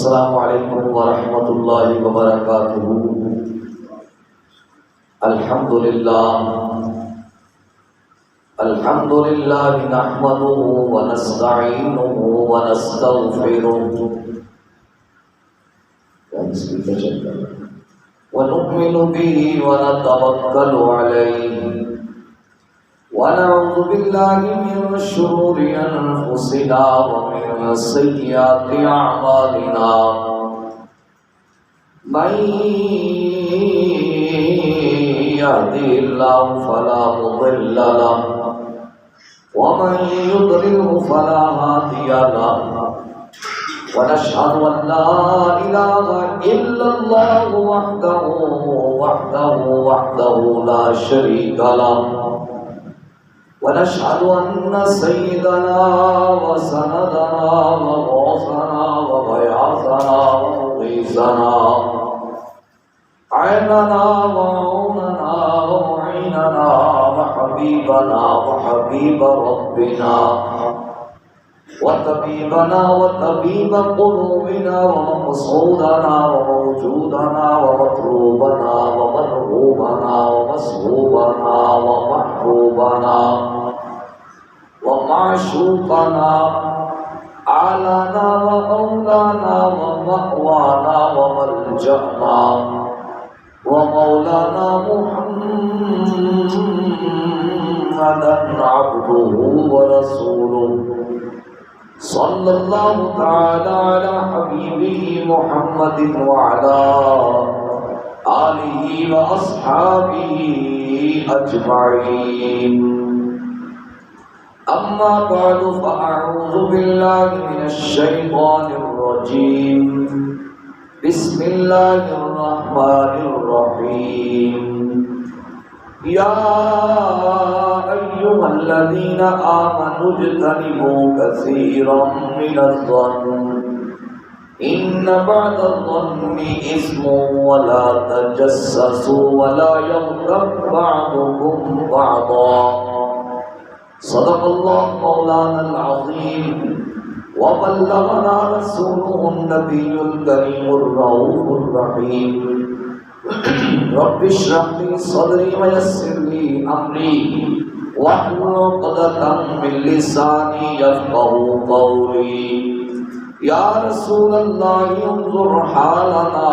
السلام علیکم ورحمۃ اللہ وبرکاتہ۔ الحمد للہ نحمده ونستعینه ونستغفره ونؤمن به ونتوکل علیہ ونعوذ باللہ من شرور انفسنا ومن سیئات اعمالنا، من يهده الله فلا مضل له ومن يضلل فلا هادي له، ونشهد أن لا إله إلا الله وحده لا شريك له، ونشهد أن سيدنا وسندنا وغوثنا وغياثنا ومغيثنا عيننا وعوننا ومعيننا وحبيبنا وحبيب ربنا وطبيبنا وطبيب قلوبنا ومقصودنا وموجودنا ومطلوبنا ومرغوبنا ومسهوبنا ومحبوبنا ومعشوقنا أعلانا وأولانا ومأوانا وملجأنا ومولانا محمدا عبده ورسوله، صلى الله تعالى على حبيبه محمد وعلى آله وأصحابه أجمعين. أما بعد فأعوذ بالله من الشيطان الرجيم. بسم الله الرحمن الرحيم. يا أيها الذين آمنوا اجتنبوا كثيرا من الظن إن بعد الظن إثم ولا تجسسوا ولا يغتب بعضكم بعضا. صدق الله مولانا العظيم وبلغنا رسوله النبي الكريم الرؤوف الرحيم. رب اشرح لي صدري ويسر لي امري واحلل عقدة من لساني يفقهوا قولي. يا رسول الله انظر حالنا،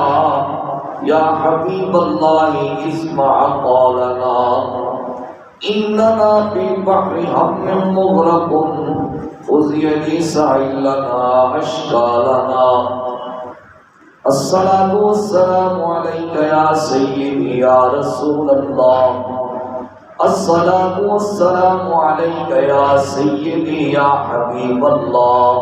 يا حبيب الله اسمع قولنا، اننا في بحر هم مغرق خذ يدي سعي لنا اشكالنا. الصلاة والسلام عليك يا سيدي يا رسول الله، الصلاة والسلام عليك يا سيدي يا حبيب الله،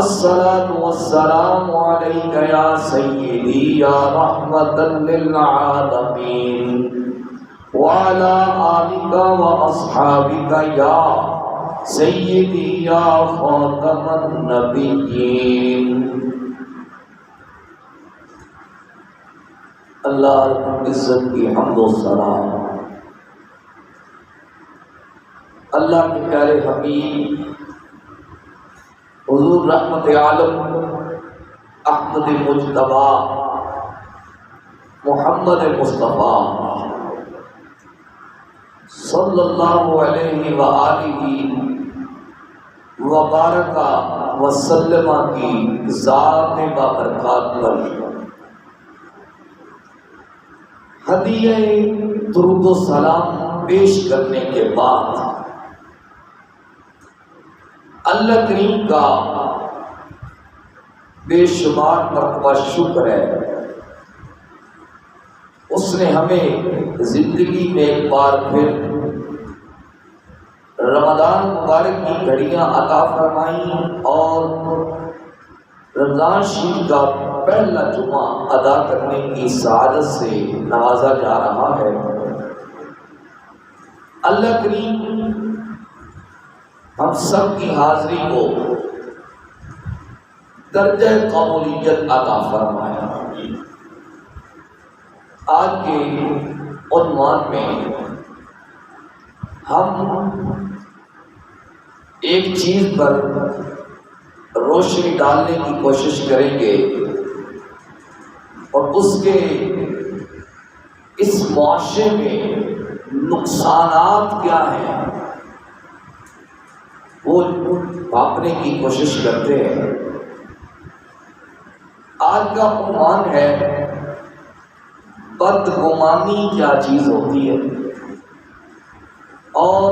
الصلاة والسلام عليك يا سيدي يا رحمة للعالمين، وعلى آلك وأصحابك يا سيدي يا خاتم النبيين. اللہ عزت کی حمد و ثنا اللہ کے پیارے حبیب حضور رحمت عالم احمد مجتبی محمد مصطفیٰ صلی اللہ علیہ وآلہ وبارک وسلم کی ذات بابرکات پر ہدیہ درود و سلام پیش کرنے کے بعد اللہ کریم کا بے شمار مرتبہ شکر ہے، اس نے ہمیں زندگی میں ایک بار پھر رمضان مبارک کی گھڑیاں عطا فرمائیں اور رمضان شریف کا پہلا جمعہ ادا کرنے کی سعادت سے نوازا جا رہا ہے۔ اللہ کریم ہم سب کی حاضری کو درجہ قبولیت عطا فرمایا۔ آج کے عنوان میں ہم ایک چیز پر روشنی ڈالنے کی کوشش کریں گے اور اس کے اس معاشرے میں نقصانات کیا ہیں وہ بھاپنے کی کوشش کرتے ہیں۔ آج کا عنوان ہے بدگمانی کیا چیز ہوتی ہے اور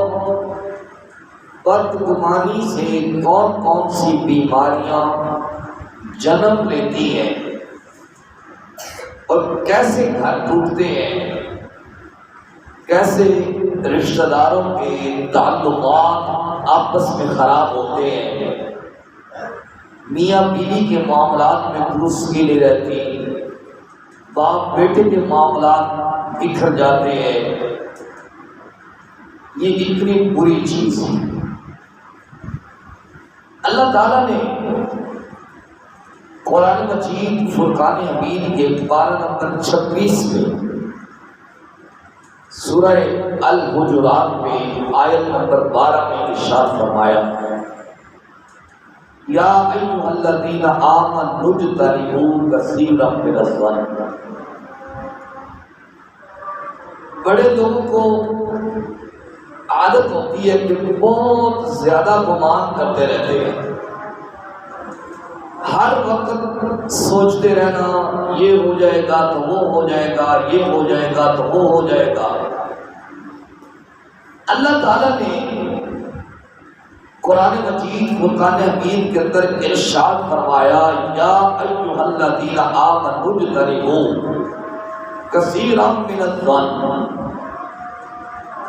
بدگمانی سے کون کون سی بیماریاں جنم لیتی ہیں اور کیسے گھر ٹوٹتے ہیں، کیسے رشتہ داروں کے تعلقات آپس میں خراب ہوتے ہیں، میاں بیوی کے معاملات میں درستگی نہیں رہتی، باپ بیٹے کے معاملات بکھر جاتے ہیں۔ یہ اتنی بری چیز ہے۔ اللہ تعالیٰ نے قرآن مجید فرقان حمید کے پارہ نمبر 26 میں سورہ الحجرات میں آیت نمبر 12 میں ارشاد فرمایا، یا ایھا الذین آمنوا اجتنبوا کثیرا من الظن۔ بڑے لوگوں کو عادت ہوتی ہے کہ بہت زیادہ گمان کرتے رہتے ہیں، ہر وقت سوچتے رہنا یہ ہو جائے گا تو وہ ہو جائے گا، یہ ہو جائے گا تو وہ ہو جائے گا۔ اللہ تعالیٰ نے قرآن مجید فرقان حمید کے اندر ارشاد فرمایا، یا ایھا الذین آمنوا اجتنبوا کثیرا من الظن۔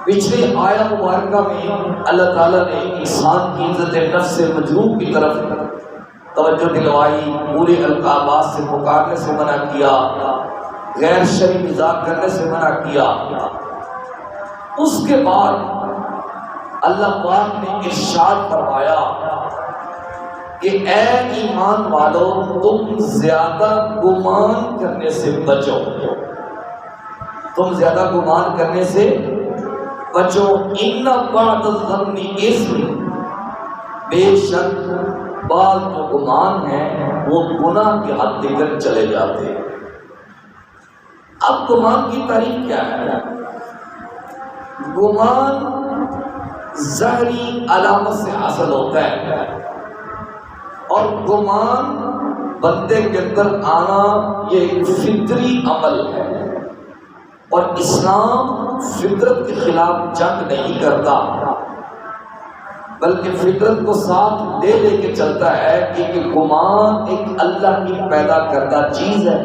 پچھلے آیہ مبارکہ میں اللہ تعالیٰ نے انسان کی عزت نفس مجروح کی طرف توجہ دلوائی، برے القابات سے پکارنے سے منع کیا، غیر شرعی مذاق کرنے سے منع کیا۔ اس کے بعد اللہ پاک نے ارشاد فرمایا کہ اے ایمان والو تم زیادہ گمان کرنے سے بچو، تم زیادہ گمان کرنے سے بچو۔ ان بعض الظن اثم، بے شک بعض جو گمان ہیں وہ گناہ کی حد تک چلے جاتے ہیں۔ اب گمان کی تعریف کیا ہے؟ گمان ظاہری علامت سے حاصل ہوتا ہے اور گمان بندے کے اندر آنا یہ ایک فطری عمل ہے، اور اسلام فطرت کے خلاف جنگ نہیں کرتا بلکہ فطرت کو ساتھ لے لے کے چلتا ہے، کیونکہ گمان ایک اللہ کی پیدا کردہ چیز ہے،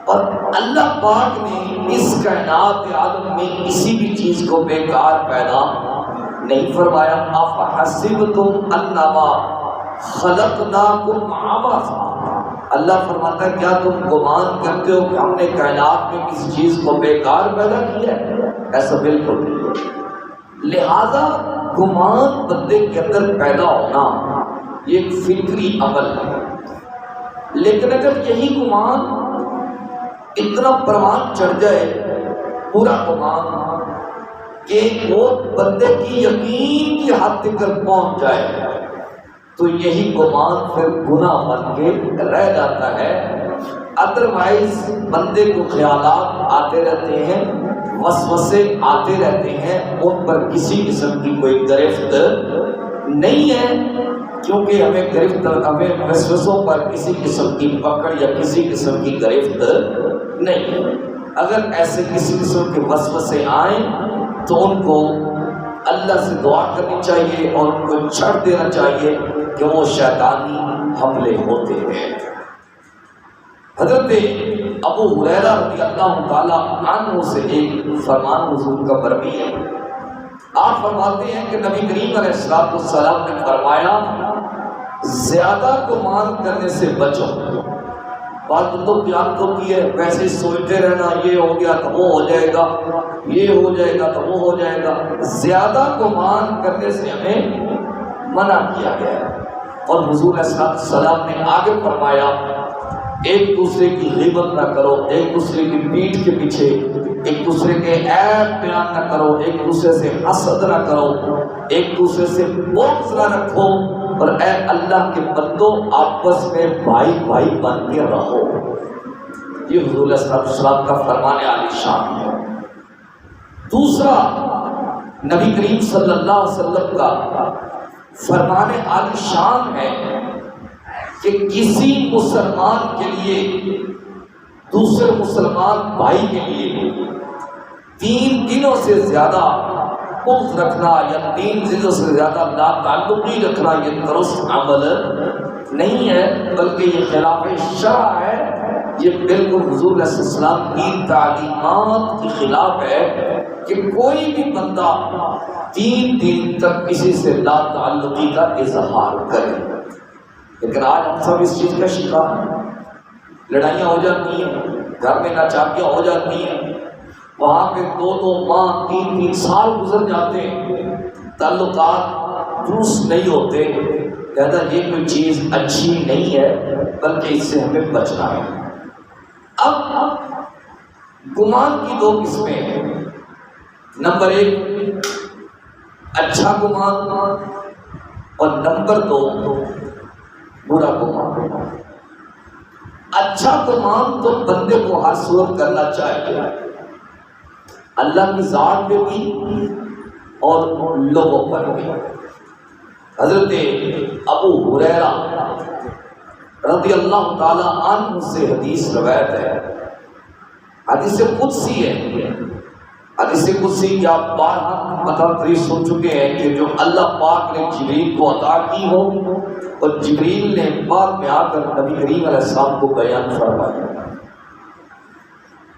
اور اللہ پاک نے اس کائنات عالم میں کسی بھی چیز کو بیکار پیدا نہیں فرمایا۔ افحسبتم انما خلقناکم عبثا، اللہ فرماتا ہے کیا تم گمان کرتے ہو کہ ہم نے کائنات میں کسی چیز کو بیکار پیدا کیا ہے؟ ایسا بالکل نہیں ہے۔ لہذا گمان بندے کے اندر پیدا ہونا یہ ایک فطری عمل ہے، لیکن اگر یہی گمان اتنا پروان چڑھ جائے، پورا گمان کہ وہ بندے کی یقین کی حد تک پہنچ جائے، تو یہی گمان پھر گناہ بن کے رہ جاتا ہے۔ ادروائز بندے کو خیالات آتے رہتے ہیں، وسوسے آتے رہتے ہیں، ان پر کسی قسم کی کوئی گرفت نہیں ہے، کیونکہ ہمیں وسوسوں پر کسی قسم کی پکڑ یا کسی قسم کی گرفت نہیں ہے۔ اگر ایسے کسی قسم کے وسوسے آئیں تو ان کو اللہ سے دعا کرنی چاہیے اور ان کو چھڑ دینا چاہیے کہ وہ شیطانی حملے ہوتے ہیں۔ حضرت ابو ہریرہ رضی اللہ تعالیٰ عنہ سے ایک فرمان حضور کا مروی ہے۔ آپ فرماتے ہیں کہ نبی کریم علیہ السلام نے فرمایا، زیادہ گمان کرنے سے بچو۔ بات تو عادت ہوتی ہے ویسے سوچتے رہنا، یہ ہو گیا تو وہ ہو جائے گا، یہ ہو جائے گا تو وہ ہو جائے گا۔ زیادہ گمان کرنے سے ہمیں منع کیا گیا ہے، اور حضور علیہ السلام نے آگے فرمایا ایک دوسرے کی غیبت نہ کرو، ایک دوسرے کی پیٹھ کے پیچھے ایک دوسرے کے عیب بیان نہ کرو، ایک دوسرے سے حسد نہ کرو، ایک دوسرے سے بغض نہ رکھو، اور اے اللہ کے بندو آپس میں بھائی بھائی بن کے رہو۔ یہ حضور علیہ السلام کا فرمان عالی شان ہے۔ دوسرا نبی کریم صلی اللہ علیہ وسلم کا فرمان عالی شان ہے کہ کسی مسلمان کے لیے دوسرے مسلمان بھائی کے لیے 3 دنوں سے زیادہ بغض رکھنا یا 3 دنوں سے زیادہ لا تعلقی رکھنا یہ درست عمل نہیں ہے، بلکہ یہ خلاف شرع ہے، یہ بالکل حضور علیہ السلام کی تعلیمات کے خلاف ہے کہ کوئی بھی بندہ 3 دن تک کسی سے لا تعلقی کا اظہار کرے۔ لیکن آج ہم سب اس چیز کا شکار ہیں، لڑائیاں ہو جاتی ہیں، گھر میں ناچاکیاں ہو جاتی ہیں، وہاں پہ 2 ماہ 3 سال گزر جاتے ہیں، تعلقات درست نہیں ہوتے، کہتا یہ کوئی چیز اچھی نہیں ہے، بلکہ اس سے ہمیں بچنا ہے۔ اب گمان کی 2 قسمیں ہیں۔ نمبر 1 اچھا گمان، اور نمبر 2 برا گمان۔ اچھا گمان تو بندے کو ہر صورت کرنا چاہیے، اللہ کی ذات پہ بھی اور لوگوں پر بھی۔ حضرت ابو ہریرہ رضی اللہ تعالی عنہ سے حدیث روایت ہے، حدیث قدسی ہے۔ حدیث قدسی کی آپ بارہا مطلب سن چکے ہیں کہ جو اللہ پاک نے جبریل کو عطا کی ہو، اور جبریل نے بعد میں آ کر نبی کریم علیہ السلام کو بیان فرمایا۔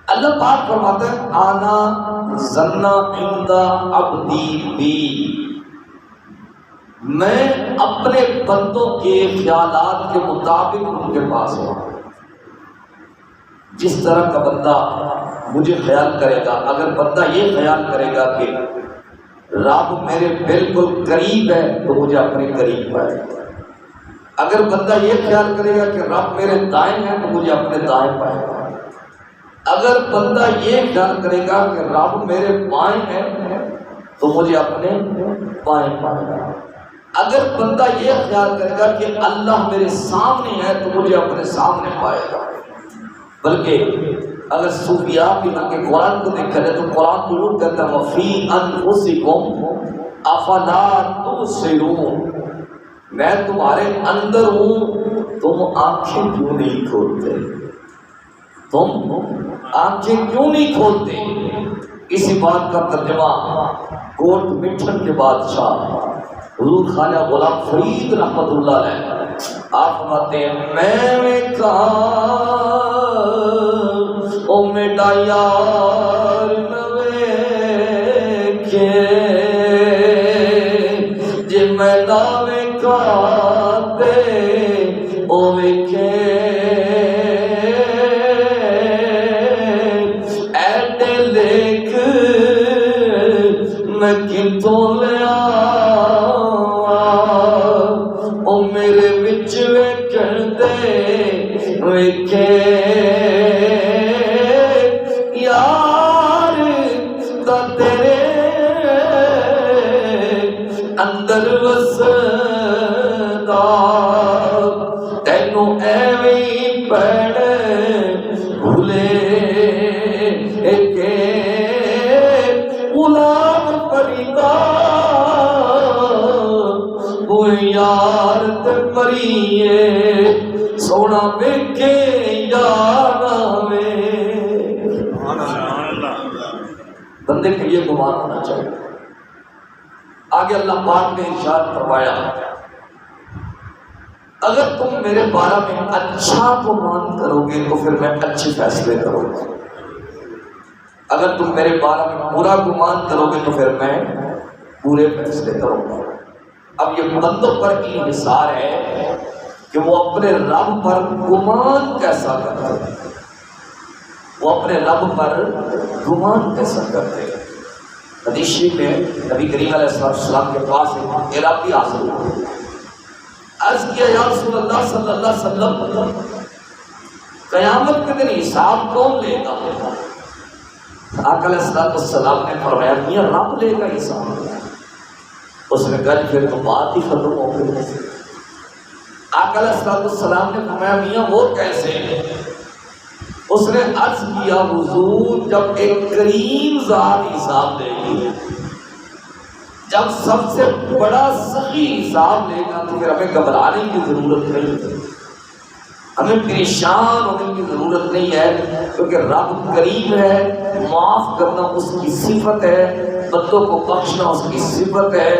اللہ پاک فرماتا ہے آنا ظن عند عبدی بی، میں اپنے بندوں کے خیالات کے مطابق ان کے پاس ہوں۔ جس طرح کا بندہ مجھے خیال کرے گا، اگر بندہ یہ خیال کرے گا کہ رب میرے بالکل قریب ہے تو مجھے اپنے قریب پائے گا، اگر بندہ یہ خیال کرے گا کہ رب میرے دائیں ہے تو مجھے اپنے دائیں پائے گا، اگر بندہ یہ خیال کرے گا کہ رب میرے بائیں ہے تو مجھے اپنے بائیں پائے گا، اگر بندہ یہ خیال کرے گا کہ اللہ میرے سامنے ہے تو مجھے اپنے سامنے پائے گا۔ بلکہ اگر صوفیاء بھی کے قرآن کو دیکھا جائے تو قرآن کو روٹ کرتا ہے وَفِي أَنفُسِكُمْ أَفَلَا تُبْصِرُونَ، میں تمہارے اندر ہوں، تم آنکھیں کیوں نہیں کھولتے، تم آنکھیں کیوں نہیں کھولتے۔ اسی بات کا ترجمہ کوٹ مٹھن کے بادشاہ حضور خواجہ غلام فرید رحمت اللہ علیہ آپ فرماتے ہیں میں کہاں او میڈا یار نوے کے جے میں ناوے کہاتے او ویکھے ایڈے لیک میں کتوں لیا او میرے وچ ویکھن دے ویکھے یار دا تیرے اندر وسدا تینوں ایویں پیڑ بھولے کہ غلام فریدا وہ یار تے مریے سونا ویکھے یار آوے۔ بندے کے یہ گمان ہونا چاہیے۔ آگے اللہ پاک نے ارشاد فرمایا اگر تم میرے بارے میں اچھا گمان کرو گے تو پھر میں اچھے فیصلے کروں گا، اگر تم میرے بارے میں برا گمان کرو گے تو پھر میں برے فیصلے کروں گا۔ اب یہ بندوں پر انحصار ہے کہ وہ اپنے رب پر گمان کیسا کرتے ہیں، وہ اپنے رب پر گمان کیسا کرتے ہیں۔ حدیث شریف میں نبی کریم علیہ السلام کے پاس ایک عرابی حاصل ہوا، عرض کیا یا رسول اللہ صلی اللہ علیہ وسلم قیامت کے دن حساب کون لے گا؟ آقا علیہ السلام نے فرمایا میاں رب لے گا حساب۔ اس نے کہا پھر تو بات ہی ختم ہو گئی۔ آقا علیہ السلام نے فرمایا میاں وہ کیسے؟ اس نے عرض کیا حضور جب ایک کریم ذات حساب لے گی، جب سب سے بڑا سخی حساب لے گا تو پھر ہمیں گھبرانے کی ضرورت نہیں، ہمیں پریشان ہونے کی ضرورت نہیں ہے، کیونکہ رب کریم ہے، معاف کرنا اس کی صفت ہے، بندوں کو بخشنا اس کی صفت ہے،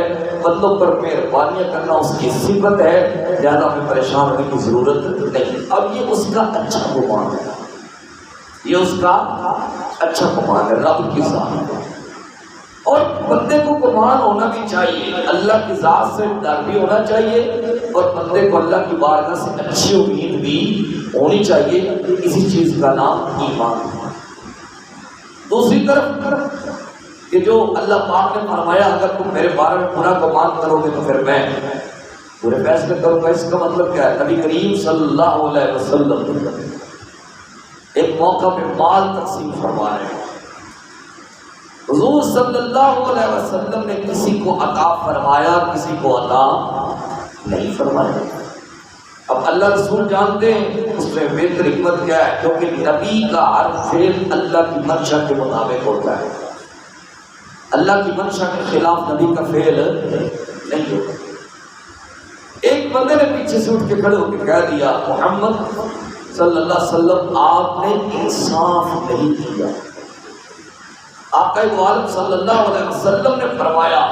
بندوں پر مہربانیاں کرنا اس کی صفت ہے، زیادہ ہمیں پریشان ہونے کی ضرورت نہیں۔ اب یہ اس کا اچھا گمان ہے، یہ اس کا اچھا گمان ہے رب کی ذات، اور بندے کو گمان ہونا بھی چاہیے، اللہ کی ذات سے ڈر بھی ہونا چاہیے، اور بندے کو اللہ کی بارگاہ سے اچھی امید بھی ہونی چاہیے۔ کسی چیز کا نام ایمان ہے۔ دوسری طرف کہ جو اللہ پاک نے فرمایا اگر تم میرے بارے میں برا گمان کرو گے تو پھر میں برے فیصلے کروں گا، اس کا مطلب کیا ہے؟ نبی کریم صلی اللہ علیہ وسلم ایک موقع پہ مال تقسیم فرما رہے ہیں۔ حضور صلی اللہ علیہ وسلم نے کسی کو عطا فرمایا، کسی کو عطا نہیں فرمایا۔ اب اللہ رسول جانتے ہیں اس میں بہتر حکمت کیا ہے، کیونکہ نبی کا ہر فعل اللہ کی منشا کے مطابق ہوتا ہے، اللہ کی منشا کے خلاف نبی کا فعل نہیں ہوتا۔ ایک بندے نے پیچھے سے اٹھ کے کھڑے ہو کے کہہ دیا محمد صلی اللہ علیہ وسلم آپ نے انصاف نہیں کیا۔ آقا عالم صلی اللہ علیہ وسلم نے فرمایا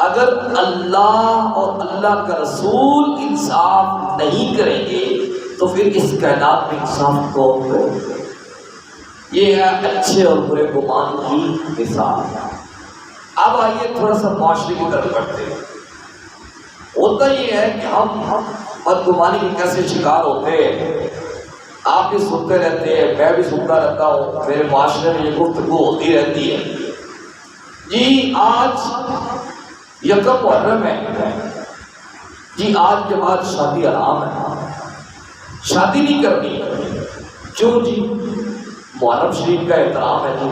اگر اللہ اور اللہ کا رسول انصاف نہیں کریں گے تو پھر اس کائنات میں انصاف کون کرے؟ یہ ہے اچھے اور برے گمان کی مثال۔ اب آئیے تھوڑا سا معاشرے کی طرف بڑھتے ہیں۔ ہوتا یہ ہے کہ ہم بدگمانی کے کیسے شکار ہوتے ہیں، آپ بھی سنتے رہتے ہیں، میں بھی سنتا رہتا ہوں، میرے معاشرے میں یہ گفتگو ہوتی رہتی ہے۔ جی آج یکم محرم ہے، جی آج کے بعد شادی حرام ہے، شادی نہیں کرنی، کیوں جی؟ محرم شریف کا احترام ہے جی۔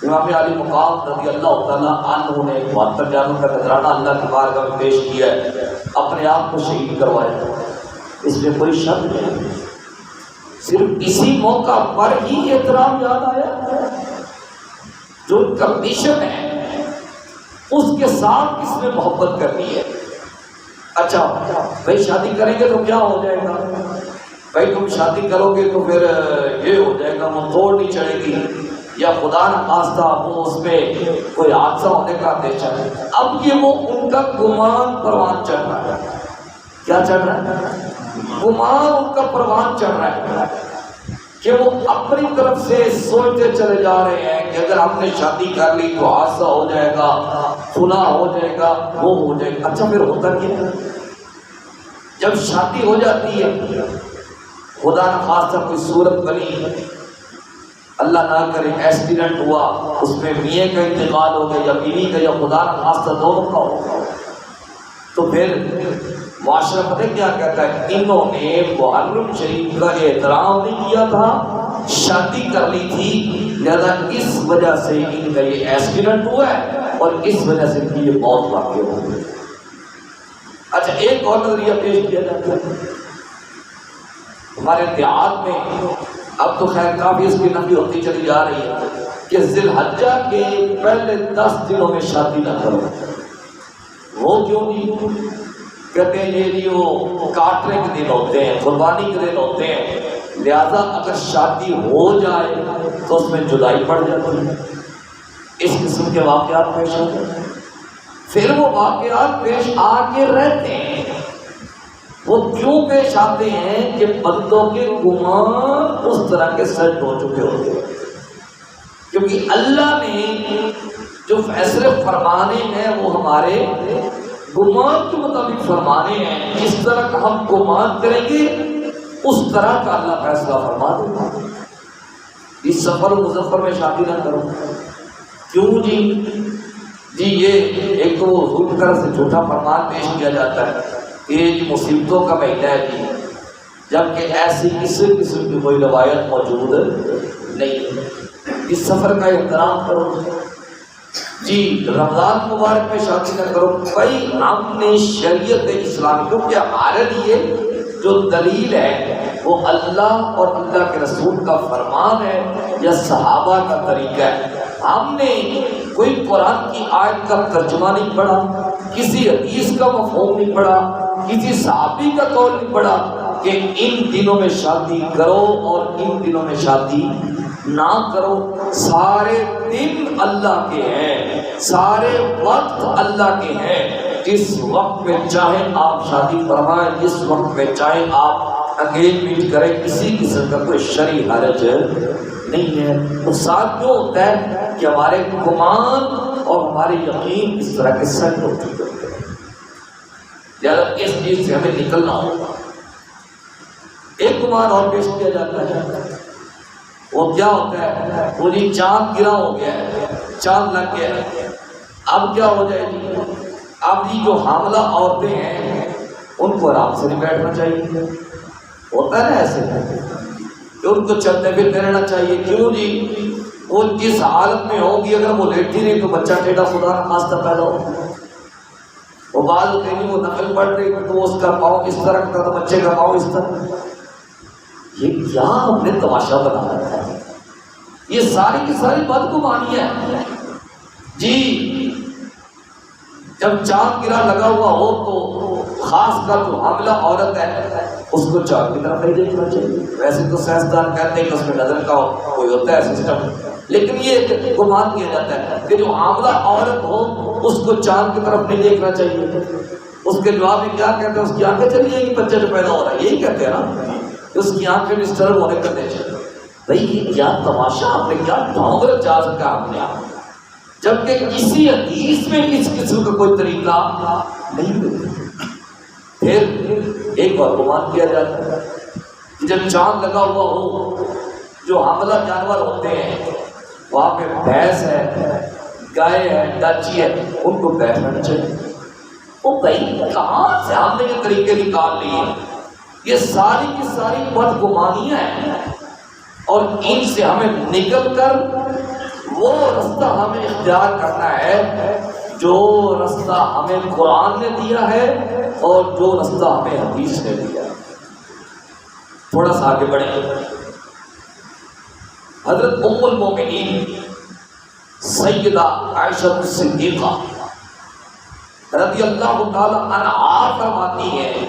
امام علی مقام رضی اللہ تعالیٰ عنہ نے 72 جانوں کا نذرانہ اللہ کی بارگاہ میں پیش کیا ہے، اپنے آپ کو شہید کروایا، اس میں کوئی شک نہیں، صرف اسی موقع پر ہی احترام یاد آیا۔ جو کنڈیشن ہے اس کے ساتھ کس نے محبت کرنی ہے؟ اچھا بھائی شادی کریں گے تو کیا ہو جائے گا؟ بھائی تم شادی کرو گے تو پھر یہ ہو جائے گا، وہ توڑ نہیں چڑھے گی، یا خدا نخواستہ وہ اس میں کوئی حادثہ ہونے کا اندیشہ ہے۔ اب یہ وہ ان کا گمان پروان چڑھ رہا ہے، کیا چڑھ رہا ہے؟ گمان ان کا پروان چڑھ رہا ہے کہ وہ اپنی طرف سے سوچتے چلے جا رہے ہیں کہ اگر ہم نے شادی کر لی تو حادثہ ہو جائے گا، فلاں ہو جائے گا، وہ ہو جائے گا۔ اچھا پھر ہوتا کیا ہے؟ جب شادی ہو جاتی ہے، خدا نخواستہ کوئی صورت بنی، اللہ نہ کرے ایکسیڈنٹ ہوا، اس میں میاں کا انتقال ہو گیا یا بیوی کا، یا خدا نخواستہ دونوں کا ہو گیا، تو پھر معاشرہ پتہ کیا کہتا ہے؟ انہوں نے محرم شریف کا احترام نہیں کیا تھا، شادی کر لی تھی، لہذا اس وجہ سے ان کا یہ ایکسیڈنٹ ہوا ہے اور اس وجہ سے ان کی یہ موت واقع ہو گئی۔ اچھا ایک اور نظریہ پیش کیا جاتا ہے ہمارے دیہات میں، اب تو خیر کافی اس کی نفی ہوتی چلی جا رہی ہے کہ ذی الحجہ کے پہلے 10 دنوں میں شادی نہ کرو۔ وہ کیوں نہیں؟ کہتے ہیں یہ جی وہ کاٹنے کے دن ہوتے ہیں، قربانی کے دن ہوتے ہیں، لہذا اگر شادی ہو جائے تو اس میں جدائی پڑ جاتی ہے، اس قسم کے واقعات پیش آتے ہیں۔ پھر وہ واقعات پیش آ کے رہتے ہیں، وہ کیوں پیش آتے ہیں کہ بندوں کے گمان اس طرح کے سیٹ ہو چکے ہوتے ہیں، کیونکہ اللہ نے جو فیصلے فرمانے ہیں وہ ہمارے گمان کے مطابق فرمانے ہیں، جس طرح کا ہم گمان کریں گے اس طرح کا اللہ فیصلہ فرما دے گا۔ اس سفر مظفر میں شادی نہ کرو، کیوں جی؟ جی یہ ایک تو حضور کی طرف سے جھوٹا فرمان پیش کیا جاتا ہے کہ یہ مصیبتوں کا مہینہ ہے جی، جبکہ ایسی کسی قسم کی کوئی روایت موجود نہیں ہے۔ اس سفر کا احترام کرو جی، رمضان مبارک میں شادی نہ کرو۔ بھائی ہم نے شریعت اسلامی، کیونکہ ہمارے لیے جو دلیل ہے وہ اللہ اور اللہ کے رسول کا فرمان ہے یا صحابہ کا طریقہ ہے۔ ہم نے کوئی قرآن کی آیت کا ترجمہ نہیں پڑھا، کسی حدیث کا مفہوم نہیں پڑھا، کسی صحابی کا قول نہیں پڑھا کہ ان دنوں میں شادی کرو اور ان دنوں میں شادی نہ کرو۔ سارے دن اللہ کے ہیں، سارے وقت اللہ کے ہیں۔ جس وقت میں چاہیں آپ شادی فرمائیں، جس وقت میں چاہیں آپ انگیجمنٹ کریں، کسی قسم کا کوئی شرعی حرج نہیں ہے۔ تو ساتھ کیوں ہوتا ہے کہ ہمارے گمان اور ہمارے یقین اس طرح کے سیٹ ہو چکے ہوتے ہیں، لہٰذا اس چیز سے ہمیں نکلنا ہوگا۔ ایک گمان اور پیش کیا جاتا ہے، وہ کیا ہوتا ہے؟ وہ جی چاند گرا ہو گیا ہے، چاند لگ گیا ہے، اب کیا ہو جائے گی؟ اب جی جو حاملہ عورتیں ہیں ان کو آرام سے نہیں بیٹھنا چاہیے، ہوتا ہے نا ایسے کہ ان کو چلتے پھرتے رہنا چاہیے۔ کیوں جی؟ وہ جس حالت میں ہوگی اگر وہ لیٹی نہیں تو بچہ ٹیڑھا خدا نہ خواستہ پیدا ہو۔ وہ بعض کہیں وہ نقل پڑھ رہی تو اس کا پاؤں اس طرح کا تو بچے کا پاؤں اس طرح۔ یہ کیا ہم نے تماشا بنا رکھا ہے؟ یہ ساری کی ساری بدگمانیاں ہیں جی۔ جب چاند گرا لگا ہوا ہو تو خاص کر جو حاملہ عورت ہے اس کو چاند کی طرف نہیں دیکھنا چاہیے۔ ویسے تو سائنسدان کہتے ہیں کہ اس میں نظر کا کوئی ہوتا ہے سسٹم، لیکن یہ گمان کیا جاتا ہے کہ جو حاملہ عورت ہو اس کو چاند کی طرف نہیں دیکھنا چاہیے۔ اس کے جواب میں کیا کہتے ہیں؟ اس کی آنکھیں چلی جائیں گی، بچہ جو پیدا ہو رہا ہے، یہی کہتے ہیں نا، اس کی آنکھیں ڈسٹرب ہونے کا نیچر۔ بھائی یہ کیا تماشا، آپ نے کیا ڈھونگ رچا سکا ہم نے، جبکہ کسی حدیث میں اس قسم کا کوئی طریقہ نہیں ملتا۔ پھر ایک اور گمان کیا جاتا ہے کہ جب چاند لگا ہوا ہو، جو حاملہ جانور ہوتے ہیں وہاں پہ بھینس ہے، گائے ہے، ڈاچی ہے، ان کو بیٹھنا نہیں چاہیے۔ وہ بھائی کہاں سے ہم نے یہ طریقے نکال لیے؟ یہ ساری کی ساری بدگمانیاں ہیں، اور ان سے ہمیں نکل کر وہ رستہ ہمیں اختیار کرنا ہے جو رستہ ہمیں قرآن نے دیا ہے اور جو رستہ ہمیں حدیث نے دیا ہے۔ تھوڑا سا آگے بڑھیں۔ حضرت ام المومنین سیدہ عائشہ صدیقہ رضی اللہ تعالی عنہا فرماتی ہیں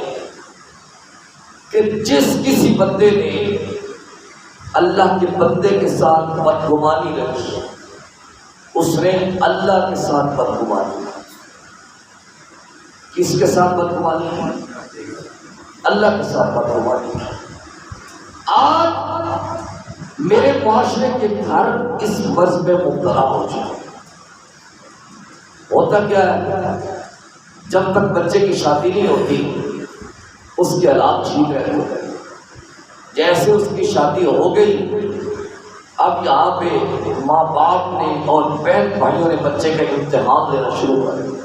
کہ جس کسی بندے نے اللہ کے بندے کے ساتھ بدگمانی رکھی اس نے اللہ کے ساتھ بدگمانی۔ کس کے ساتھ بدگمانی؟ اللہ کے ساتھ بدگمانی۔ آج میرے معاشرے کے گھر اس مرض میں مبتلا ہو چکے۔ ہوتا کیا ہے؟ جب تک بچے کی شادی نہیں ہوتی اس کے حالات ٹھیک رہتے ہیں۔ جیسے اس کی شادی ہو گئی، اب یہاں پہ ماں باپ نے اور بہن بھائیوں نے بچے کا امتحان لینا شروع کر دیا۔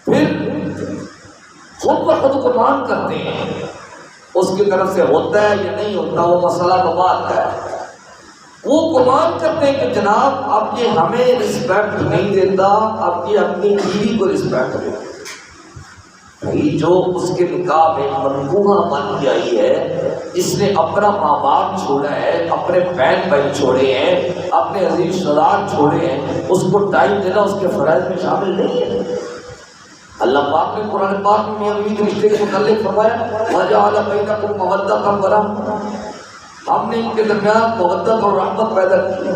پھر خود بخود گمان کرتے ہیں اس کی طرف سے ہوتا ہے یا نہیں ہوتا، وہ مسئلہ بات کا ہے۔ وہ گمان کرتے ہیں کہ جناب اب یہ ہمیں رسپیکٹ نہیں دیتا، اب یہ اپنی بیوی کو رسپیکٹ دیتا۔ جو اس کے نکاح میں منقوہ بن کے آئی ہے، جس نے اپنا ماں باپ چھوڑا ہے، اپنے بہن بھائی چھوڑے ہیں، اپنے عزیز رشتےدار چھوڑے ہیں، اس کو ٹائم دینا اس کے فرائض میں شامل نہیں ہے۔ اللہ پاک نے قرآن پاک میں میاں بیوی کے رشتے کے متعلق فرمایا وَجَعَلَ بَيْنَكُمْ مَوَدَّةً وَرَحْمَةً، ہم نے ان کے درمیان مودت اور رحمت پیدا کی۔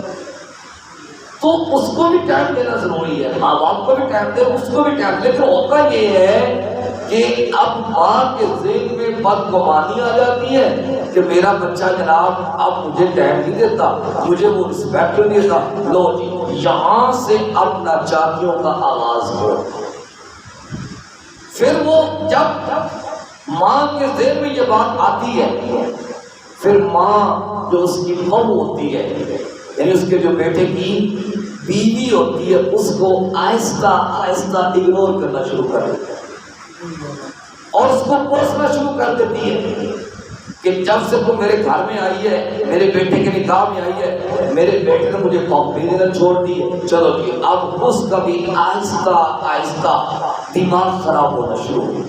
تو اس کو بھی ٹائم دینا ضروری ہے، ماں باپ کو بھی ٹائم دے، اس کو بھی ٹائم دے۔ لیکن ہوتا یہ ہے کہ اب ماں کے ذہن میں بدگمانی آ جاتی ہے کہ میرا بچہ جناب اب مجھے ٹائم نہیں دیتا، مجھے وہ رسپیکٹ نہیں دیتا۔ لو جی یہاں سے اب ناچاکیوں کا آغاز ہو۔ پھر وہ جب ماں کے ذہن میں یہ بات آتی ہے، پھر ماں جو اس کی ماں ہوتی ہے، یعنی اس کے جو بیٹے کی بیوی ہوتی ہے، اس کو آہستہ آہستہ اگنور کرنا شروع کر دیتی ہے اور اس کو کوسنا شروع کر دیتی ہے کہ جب سے تم میرے گھر میں آئی ہے، میرے بیٹے کے نکاح میں آئی ہے، میرے بیٹے نے مجھے کاپی دینا چھوڑ دی ہے۔ چلو جی، اب اس کا بھی آہستہ آہستہ دماغ خراب ہونا شروع ہو۔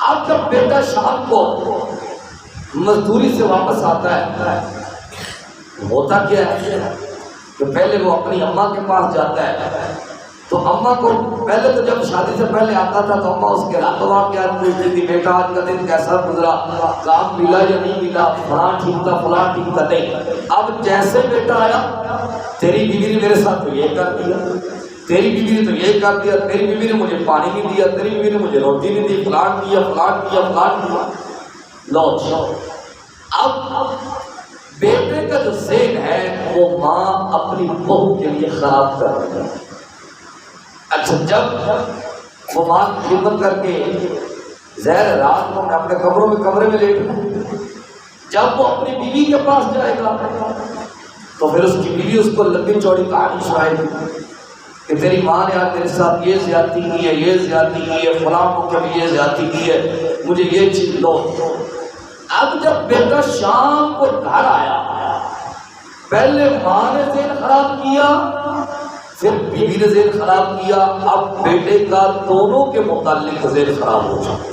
اب جب بیٹا شام کو مزدوری سے واپس آتا ہے، ہوتا کیا ہے کہ پہلے وہ اپنی اماں کے پاس جاتا ہے، تو اماں کو پہلے تو جب شادی سے پہلے آتا تھا تو اماں اس کے راتوں واقعات پوچھتی تھی، بیٹا آج کا دن کیسا گزرا، کام ملا یا نہیں ملا، فلاں ٹھیک تھا فلاں ٹھیک تھا، نہیں۔ اب جیسے بیٹا آیا، تیری بیوی نے میرے ساتھ تو یہ کر دیا، تیری بیوی نے تو یہ کر دیا، تیری بیوی نے مجھے پانی نہیں دیا، تیری بیوی نے مجھے روٹی نہیں دی، فلاں کیا فلاں کیا فلاں کیا۔ لو اب بیٹے کا جو ذہن ہے وہ ماں اپنی بہو کے لیے خراب کر رہی ہے۔ اچھا، جب وہ ماں کی خدمت کر کے زہر رات کو اپنے کمرے میں لیٹ گئے، جب وہ اپنی بیوی کے پاس جائے گا تو پھر اس کی بیوی اس کو لمبی چوڑی کہانی سنائے گی کہ تیری ماں نے آج میرے ساتھ یہ زیادتی کی ہے، یہ زیادتی کی ہے، فلاں کو کبھی یہ زیادتی کی ہے، مجھے یہ چیز لو۔ اب جب بیٹا شام کو گھر آیا، پہلے ماں نے ذہن خراب کیا، پھر بیوی نے ذہن خراب کیا، اب بیٹے کا دونوں کے متعلق ذہن خراب ہو جائے۔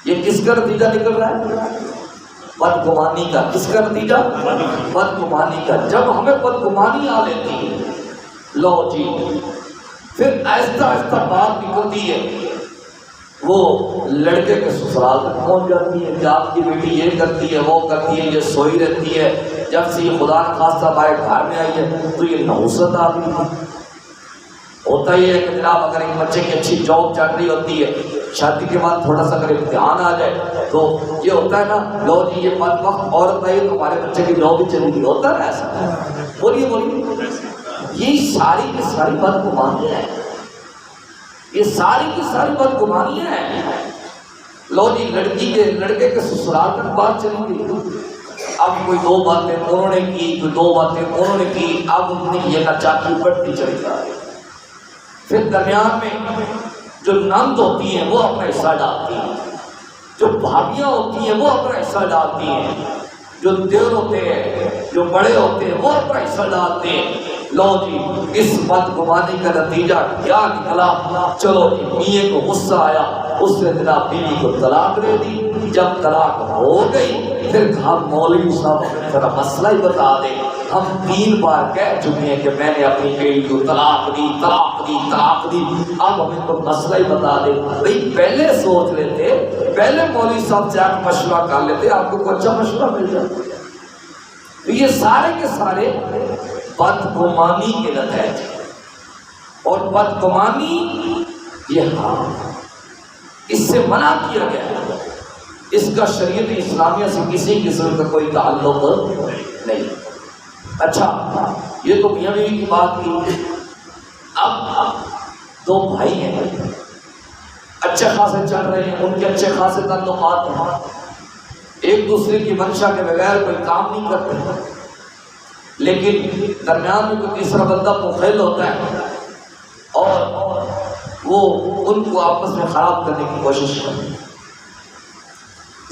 یہ کس کا نتیجہ نکل رہا ہے؟ بدگمانی کا۔ کس کا نتیجہ؟ بدگمانی کا۔ جب ہمیں بدگمانی آ لیتی ہے، لو جی، پھر آہستہ آہستہ بات نکلتی ہے، وہ لڑکے کے سسرال تک پہنچ جاتی ہے کہ آپ کی بیٹی یہ کرتی ہے، وہ کرتی ہے، یہ سوئی رہتی ہے، جب سے یہ خدا نخواستہ ہمارے گھر میں آئی ہے تو یہ نحوست آ گئی ہے۔ ہوتا یہ ہے کہ جناب اگر ایک بچے کی اچھی جاب چل رہی ہوتی ہے، شادی کے بعد تھوڑا سا اگر امتحان آ جائے تو یہ ہوتا ہے نا، لو جی یہ بد وقت عورت آئی تو ہمارے بچے کی جاب بھی چلی گئی، ہوتا ہے نا ایسا؟ بولیے بولیے۔ یہ ساری کی ساری بدگمانیاں ہیں، یہ ساری کی ساری بدگمانیاں ہیں۔ لو جی، لڑکے کے سسرال تک بات چلی گئی، اب کوئی دو باتیں انہوں نے کی، کوئی دو باتیں انہوں نے کی، اب یہ نچاکی بڑھتی چلی جا رہی ہے۔ پھر درمیان میں جو نند ہوتی ہیں وہ اپنا حصہ ڈالتی ہیں، جو بھابیاں ہوتی ہیں وہ اپنا حصہ ڈالتی ہیں، جو دیور ہوتے ہیں، جو بڑے ہوتے ہیں وہ اپنا حصہ ڈالتے ہیں۔ لو جی، اس بدگمانی کا نتیجہ کیا نکلا؟ چلو جی، میاں کو غصہ آیا، اس نے جناب بیوی کو طلاق دے دی۔ جب طلاق ہو گئی، پھر ہم مولوی صاحب ہمیں ذرا مسئلہ ہی بتا دیں، ہم 3 بار کہہ چکے ہیں کہ میں نے اپنی بیٹی کو طلاق دی طلاق دی طلاق دی، اب ہمیں تو مسئلہ ہی بتا دیں۔ بھئی پہلے سوچ لیتے، پہلے مولوی صاحب سے آپ مشورہ کر لیتے، آپ کو کوئی اچھا مشورہ مل جاتا۔ یہ سارے کے سارے بدگمانی کے نتائج، اور بدگمانی یہ حرام، اس سے منع کیا گیا ہے، اس کا شریعت اسلامیہ سے کسی قسم کا کوئی تعلق نہیں۔ اچھا، یہ تو میاں بیوی کی بات کی۔ اب 2 بھائی ہیں، اچھے خاصے چل رہے ہیں، ان کے اچھے خاصے تعلقات ہیں، ایک دوسرے کی منشا کے بغیر کوئی کام نہیں کرتے، لیکن درمیان میں کوئی تیسرا بندہ مخل ہوتا ہے اور وہ ان کو آپس میں خراب کرنے کی کوشش کرتے ہیں۔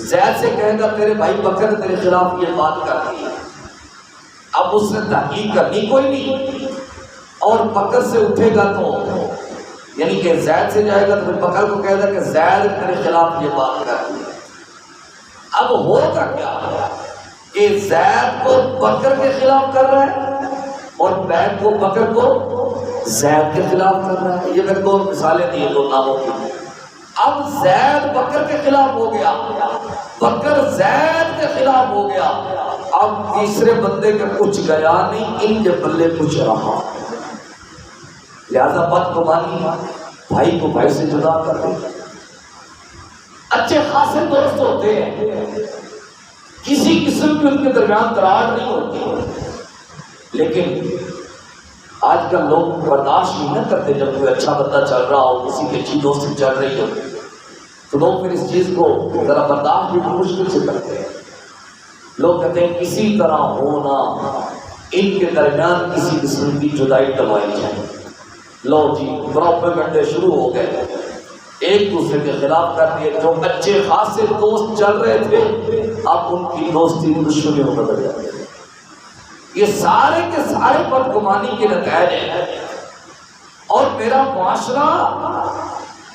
زید سے کہے گا تیرے بھائی بکر نے تیرے خلاف یہ بات کر دی، اب اس نے تحقیق کرنی کوئی نہیں، اور بکر سے اٹھے گا تو یعنی کہ زید سے جائے گا تو پھر بکر کو کہے گا کہ زید تیرے خلاف یہ بات کر دی۔ اب ہوگا کیا کہ زید کو بکر کے خلاف کر رہا ہے اور بیگ کو بکر کو زید کے خلاف کر رہا ہے۔ یہ میں 2 مثالیں دی ہیں 2 ناموں کی۔ اب زید بکر کے خلاف ہو گیا، بکر زید کے خلاف ہو گیا، اب تیسرے بندے کا کچھ گیا نہیں، ان کے بلے کچھ رہا، لہذا بدگمانی بھائی کو بھائی سے جدا کر دے۔ اچھے خاصے دوست ہوتے ہیں، کسی قسم کی ان کے درمیان دراڑ نہیں ہوتی، لیکن آج کل لوگ برداشت نہیں نہ کرتے جب کوئی اچھا بندہ چل رہا ہو، کسی کی اچھی دوستی چل رہی ہو، تو لوگ پھر اس چیز کو ذرا برداشت بھی مشکل سے کرتے ہیں۔ لوگ کہتے ہیں کسی طرح ہونا ان کے درمیان کسی قسم کی جدائی ٹلوائی جائے۔ لو جی، پروپیگنڈے شروع ہو گئے، ایک دوسرے کے خلاف کر دیے. جو اچھے خاصے دوست چل رہے تھے اب ان کی دوستی دشمنی میں بدل جاتی ہے. یہ سارے کے سارے بدگمانی کے نتائج ہیں. اور میرا معاشرہ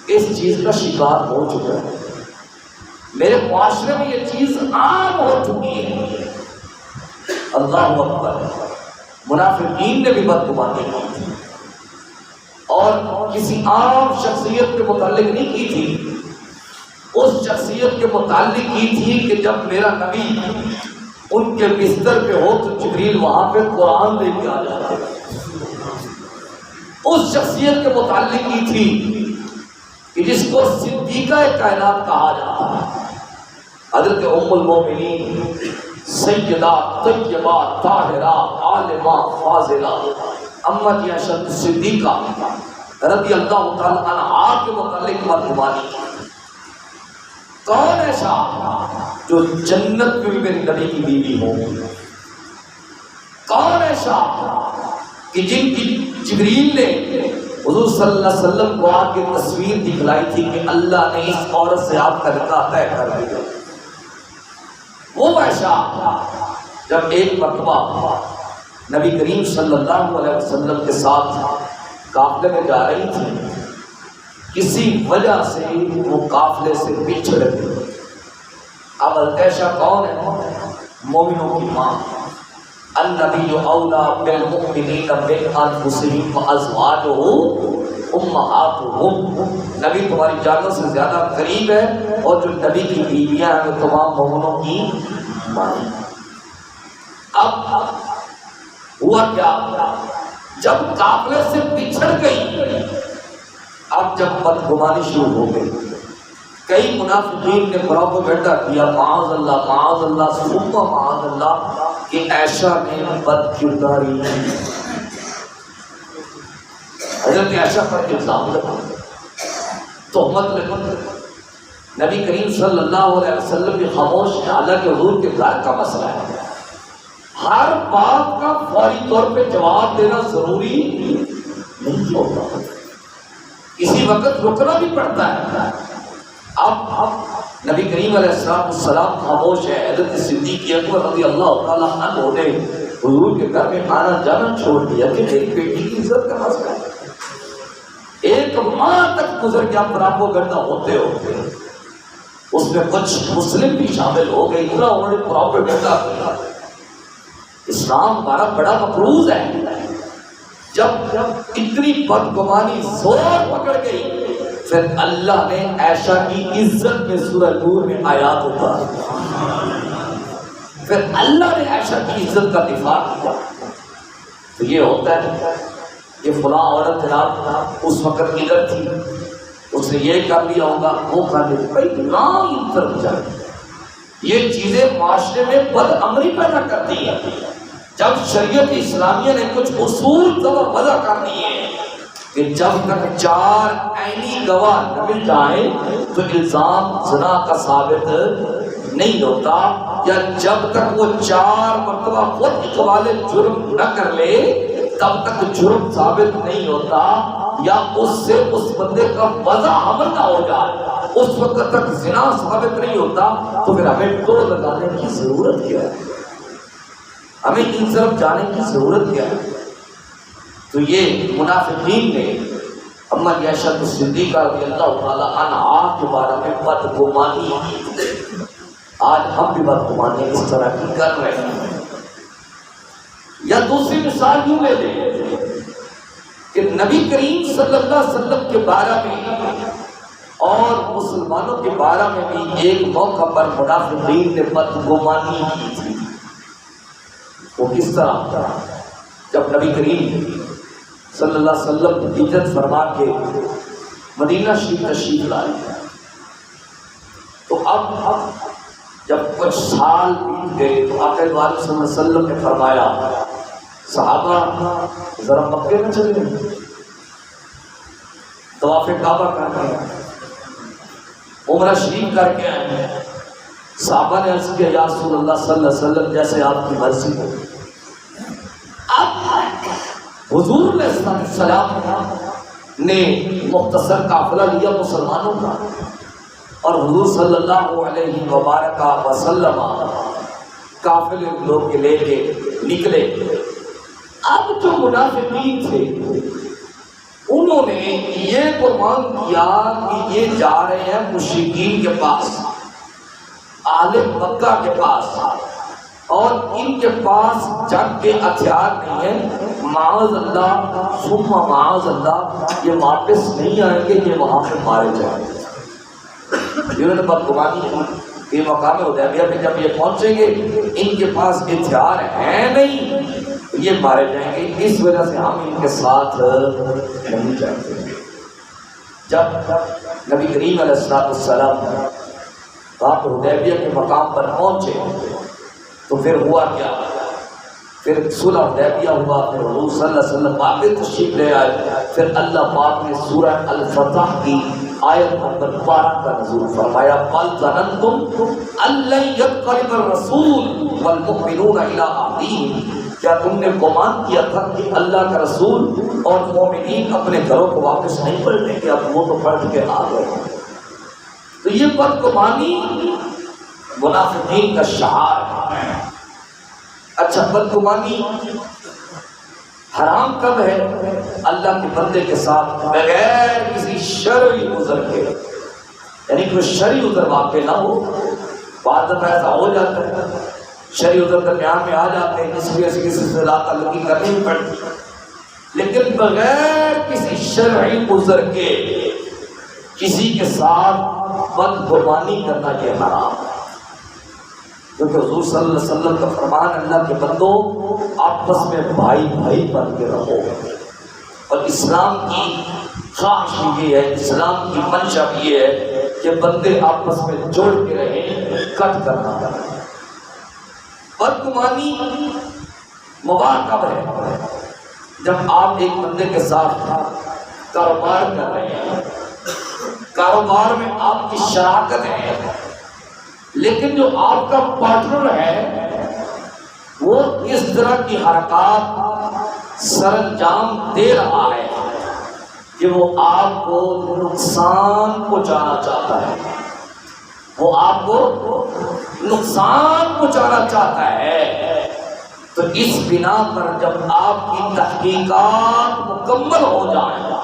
اس چیز کا شکار ہو چکا ہے. میرے معاشرے میں یہ چیز عام ہو چکی ہے. اللہ اکبر. منافقین نے بھی بدگمانی کی اور کسی عام شخصیت کے متعلق نہیں کی تھی. اس شخصیت کے متعلق کی تھی کہ جب میرا نبی ان کے بستر پہ ہو تو جبریل وہاں پہ قرآن لے کے آ جاتا ہے. اس شخصیت کے متعلق کی تھی کہ جس کو صدیقہ کائنات کہا جاتا ہے. حضرت ام المومنین سیدہ طیبہ طاہرہ عالمہ فاضلہ اما کی عائشہ صدیقہ رضی اللہ تعالی عنہا کے متعلق بدگمانی کی. کون ایسا جو جنت میں بھی میری نبی کی بیوی ہو؟ کون ایسا کہ جن کی جبریل نے حضور صلی اللہ علیہ وسلم کو آ کے تصویر دکھلائی تھی کہ اللہ نے اس عورت سے آپ کا نکاح طے کر دیا؟ وہ ایسا جب ایک مرتبہ نبی کریم صلی اللہ علیہ وسلم کے ساتھ قافلے میں جا رہی تھی, کسی وجہ سے وہ قافلے سے بچھڑ گئی. اب التیشہ کون ہے؟ مومنوں کی ماں. النبی اولا بالمؤمنین من انفسہم وازواجہ امہاتہم. نبی تمہاری جانوں سے زیادہ قریب ہے اور جو نبی کی بیویاں ہیں وہ تمام مومنوں کی ماں. اب ہوا کیا؟ جب قافلے سے بچھڑ گئی, اب جب بدگمانی شروع ہو گئی, کئی منافقین نے پروپیگنڈا کیا معاذ اللہ ثم معاذ اللہ کہ عائشہ نے بد کرداری. حضرت عائشہ پر الزام لگا, تہمت لگا. نبی کریم صلی اللہ علیہ وسلم بھی خاموش ہے. حالانکہ حضور کے گھر کا مسئلہ ہے, ہر بات کا فوری طور پہ جواب دینا ضروری نہیں ہوتا, کسی وقت رکنا بھی پڑتا ہے. اب نبی کریم علیہ السلام خاموش ہے. حضرت صدیق اکبر رضی اللہ تعالیٰ عنہ نے حضور کے گھر میں آنا جانا چھوڑ دیا کہ میری بیٹی کی عزت کا مسئلہ ہے. ایک ماہ تک گزر گیا پراپوگنڈا ہوتے ہوتے, اس میں کچھ مسلم بھی شامل ہو گئے. اتنا انہوں نے پراپوگنڈا کیا. اسلام ہمارا بڑا مفروض ہے. جب اتنی بدگمانی زور پکڑ گئی پھر اللہ نے عائشہ کی عزت میں سورہ نور میں آیات اتاری. پھر اللہ نے عائشہ کی عزت کا دفاع کیا. تو یہ ہوتا ہے یہ فلاں عورت جناب اس وقت ادھر تھی, اس نے یہ کر لیا ہوگا وہ کر لیا. بھائی نہ ان طرف جائے, یہ چیزیں معاشرے میں بد امری پیدا کرتی ہیں. جب شریعت اسلامیہ نے کچھ اصول وضع کر دیے کہ جب تک 4 عینی گواہ نہ مل جائیں تو الزام زنا کا ثابت نہیں ہوتا, یا جب تک وہ 4 مرتبہ خود اقبال جرم نہ کر لے تب تک جرم ثابت نہیں ہوتا, یا اس سے اس بندے کا وضع حمل نہ ہو جائے اس وقت تک زنا ثابت نہیں ہوتا. تو پھر ہمیں توڑ لگانے کی ضرورت کیا ہے؟ ہمیں ان طرف جانے کی ضرورت کیا ہے؟ تو یہ منافقین نے اما عائشہ صدیقہ رضی اللہ تعالی عنہا کے بارے میں بدگمانی کی. آج ہم بھی بدگمانی اس طرح کی کر رہے ہیں. یا دوسری مثال یوں لے لیں کہ نبی کریم صلی اللہ علیہ وسلم کے بارے میں اور مسلمانوں کے بارے میں بھی ایک موقع پر منافقین نے بدگمانی کی تھی. وہ کس طرح؟ جب نبی کریم صلی اللہ علیہ وسلم ہجرت فرما کے مدینہ شریف تشریف لائے تو اب جب کچھ سال بیت گئے تو آقا صلی اللہ علیہ وسلم نے فرمایا صحابہ ذرا مکے میں چلے طواف کعبہ کر کے عمرہ شریف کر کے آئے ہیں. صحابہ نے عرض کیا یا رسول اللہ صلی اللہ علیہ وسلم جیسے آپ کی مرضی ہو. اب حضور نے السلام نے مختصر قافلہ لیا مسلمانوں کا، اور حضور صلی اللہ علیہ وبارک وسلم قافلے لوگ کے لے کے نکلے۔ اب جو منافقین تھے انہوں نے یہ گمان کیا کہ یہ جا رہے ہیں مشرکین کے پاس، اہل مکہ کے پاس، اور ان کے پاس جنگ کے ہتھیار نہیں ہیں، معاذ اللہ ثم معاذ اللہ یہ واپس نہیں آئیں گے، یہ وہاں پہ مارے جائیں گے۔ انہوں نے بدگمانی کی کہ مقام حدیبیہ میں جب یہ پہنچیں گے ان کے پاس ہتھیار ہیں نہیں، یہ مارے جائیں گے، اس وجہ سے ہم ان کے ساتھ نہیں جاتے۔ جب نبی کریم علیہ السلام آپ حدیبیہ کے مقام پر پہنچے تو پھر ہوا کیا؟ پھر صلح حدیبیہ ہوا، پھر حضور صلی اللہ علیہ وسلم واپس تشریف لے آئے، پھر اللہ پاک نے سورہ الفتح کی آیت نمبر 12 کا نزول فرمایا، بل ظننتم ان لن ينقلب الرسول والمؤمنون الى اهلهم، کیا تم نے گمان کیا تھا کہ اللہ کا رسول اور مومنین اپنے گھروں کو واپس نہیں پلٹیں گے؟ اب وہ تو پلٹ کے آ گئے۔ تو یہ بدگمانی منافقین کا شعار ہے۔ اچھا، بدگمانی حرام کب ہے؟ اللہ کے بندے کے ساتھ بغیر کسی شرعی عذر کے، یعنی کوئی شرعی عذر واقع نہ ہو، بعض دفعہ ایسا ہو جاتا ہے شرعی عذر درمیان میں آ جاتے ہیں جس وجہ سے کسی سے لا تعلقی کرنی بھی پڑتی، لیکن بغیر کسی شرعی عذر کے کسی کے ساتھ بدگمانی کرنا یہ حرام ہے، کیونکہ حضور صلی اللہ علیہ وسلم کا فرمان، اللہ کے بندوں آپس میں بھائی بھائی بن کے رہو، اور اسلام کی خواہش یہ ہے، اسلام کی منشا یہ ہے کہ بندے آپس میں جوڑ کے رہیں، کٹ کرنا ہے۔ بدگمانی مباح کب ہے؟ جب آپ ایک بندے کے ساتھ کاروبار کر رہے ہیں، کاروبار میں آپ کی شراکت ہے، لیکن جو آپ کا پارٹنر ہے وہ اس طرح کی حرکات سر انجام دے رہا ہے کہ وہ آپ کو نقصان پہنچانا چاہتا ہے، وہ آپ کو نقصان پہنچانا چاہتا ہے، تو اس بنا پر جب آپ کی تحقیقات مکمل ہو جائیں،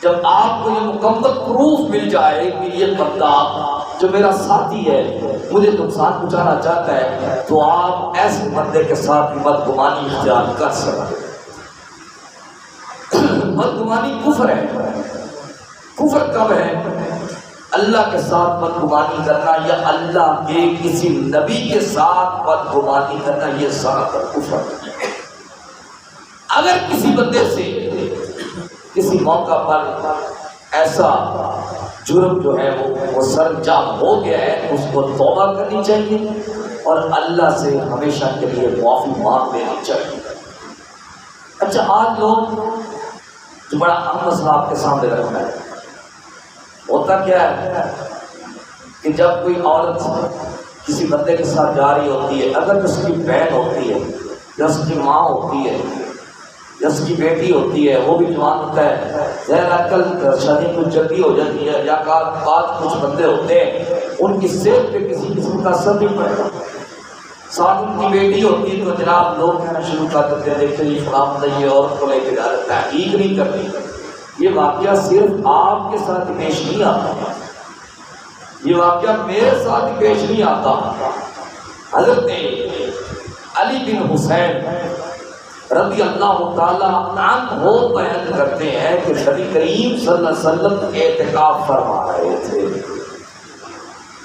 جب آپ کو یہ مکمل پروف مل جائے کہ یہ بندہ جو میرا ساتھی ہے مجھے نقصان پہنچانا چاہتا ہے، تو آپ ایسے بندے کے ساتھ بدگمانی اختیار کر سکتے۔ بدگمانی کفر ہے۔ کفر کب ہے؟ اللہ کے ساتھ بدگمانی کرنا یا اللہ کے کسی نبی کے ساتھ بدگمانی کرنا، یہ سارا کفر ہے۔ اگر کسی بندے سے کسی موقع پر ایسا جرم جو ہے وہ سر انجام ہو گیا ہے، اس کو توبہ کرنی چاہیے اور اللہ سے ہمیشہ کے لیے معافی مانگ لینی چاہیے۔ اچھا، آج لوگ جو بڑا اہم مسئلہ آپ کے سامنے رکھنا ہے، ہوتا کیا ہے کہ جب کوئی عورت کسی بندے کے ساتھ جا رہی ہوتی ہے، اگر اس کی بہن ہوتی ہے یا اس کی ماں ہوتی ہے یا اس کی بیٹی ہوتی ہے، وہ بھی جوان ہوتا ہے، ظاہر آج کل شادی کچھ جلدی ہو جاتی ہے، یا بعد کچھ بندے ہوتے ہیں ان کی صحت پہ کسی قسم کا اثر نہیں پڑتا، ساتھ ان کی بیٹی ہوتی ہے تو جناب لوگ کہنا شروع کر دیتے ہیں، دیکھتے یہ فلاں بندہ یہ عورت کو لے کے جا رہتا ہے، تحقیق نہیں کرتی۔ یہ واقعہ صرف آپ کے ساتھ پیش نہیں آتا، یہ واقعہ میرے ساتھ پیش نہیں آتا۔ حضرت علی بن حسین رضی اللہ تعالیٰ عنہ بیان کرتے ہیں کہ نبی کریم صلی اللہ علیہ وسلم اعتکاف فرما رہے تھے۔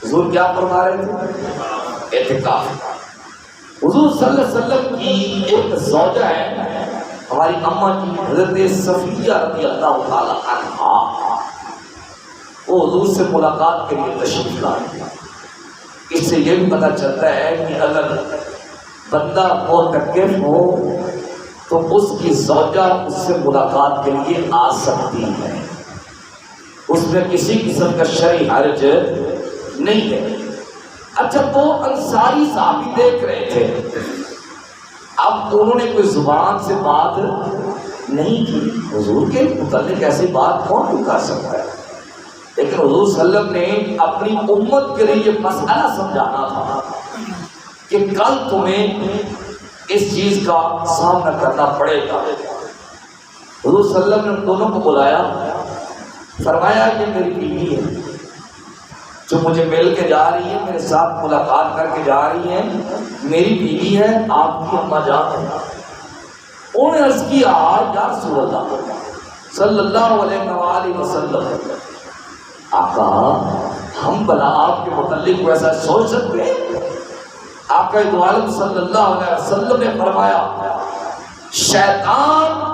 حضور کیا فرما رہے تھے؟ اعتکاف۔ حضور صلی اللہ علیہ وسلم کی ایک زوجہ ہے ہماری اماں کی، حضرت صفیہ رضی اللہ تعالیٰ عنہا، وہ حضور سے ملاقات کے لیے تشریف لائے۔ اس سے یہ بھی پتہ چلتا ہے کہ اگر بندہ معتکف ہو تو اس کی زوجہ اس سے ملاقات کے لیے آ سکتی ہے، اس میں کسی قسم کا شرعی حرج نہیں ہے۔ اچھا، تو انصاری صحابی دیکھ رہے تھے، اب انہوں نے کوئی زبان سے بات نہیں کی. حضور کے متعلق ایسی بات کون کر سکتا ہے؟ لیکن حضور صلی اللہ علیہ وسلم نے اپنی امت کے لیے یہ مسئلہ سمجھانا تھا کہ کل تمہیں اس چیز کا سامنا کرنا پڑے گا. حضور صلی اللہ علیہ وسلم نے دونوں کو بلایا، فرمایا یہ میری بیوی ہے جو مجھے مل کے جا رہی ہے، میرے ساتھ ملاقات کر کے جا رہی ہے، میری بیوی ہے، آپ کی اماں جان ہے. انہوں نے عرض کیا یا رسول اللہ صلی اللہ علیہ وآلہ وسلم، آقا ہم بلا آپ کے متعلق ویسا سوچ سکتے ہیں؟ آقا دو عالم صلی اللہ علیہ وسلم نے فرمایا شیطان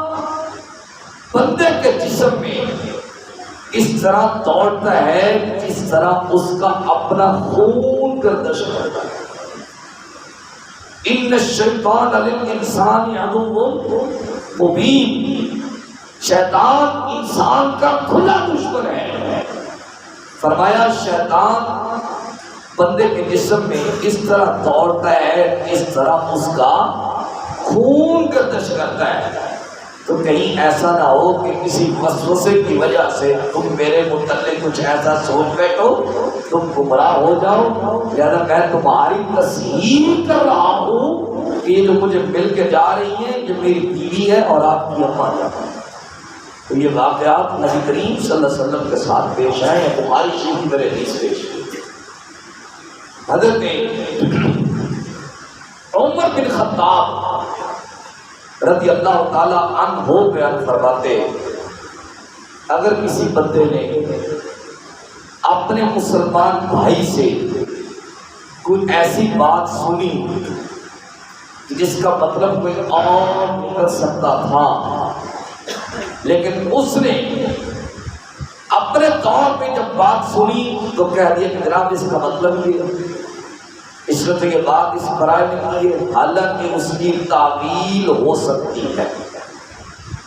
بندے کے جسم میں اس طرح دوڑتا ہے جس طرح اس کا اپنا خون گردش کرتا ہے. ان الشیطان للانسان عدو مبین، شیطان انسان کا کھلا دشمن ہے. فرمایا شیطان بندے کے جسم میں اس طرح دوڑتا ہے اس طرح اس کا خون گردش کرتا ہے. تو کہیں ایسا نہ ہو کہ کسی وسوسے کی وجہ سے تم میرے متعلق کچھ ایسا سوچ بیٹھو، تم گمراہ ہو جاؤ. لہذا میں تمہاری تصحیح کر رہا ہوں کہ یہ جو مجھے مل کے جا رہی ہیں یہ میری بیوی ہے اور آپ کی اماں جان ہے. تو یہ واقعات نبی کریم صلی اللہ علیہ وسلم کے ساتھ پیش آئے ہیں. تمہاری شریف میرے حدیث پیش ہے. حضرت عمر بن خطاب رضی اللہ تعالی عنہ بیان فرماتے اگر کسی بندے نے اپنے مسلمان بھائی سے کوئی ایسی بات سنی جس کا مطلب کوئی اور نہیں کر سکتا تھا، لیکن اس نے اپنے طور پہ جب بات سنی تو کہہ دیا کہ جناب اس کا مطلب یہ ہے، اس وقت یہ بات اس برائے میں کی ہے، حالانکہ اس کی تعویل ہو سکتی ہے،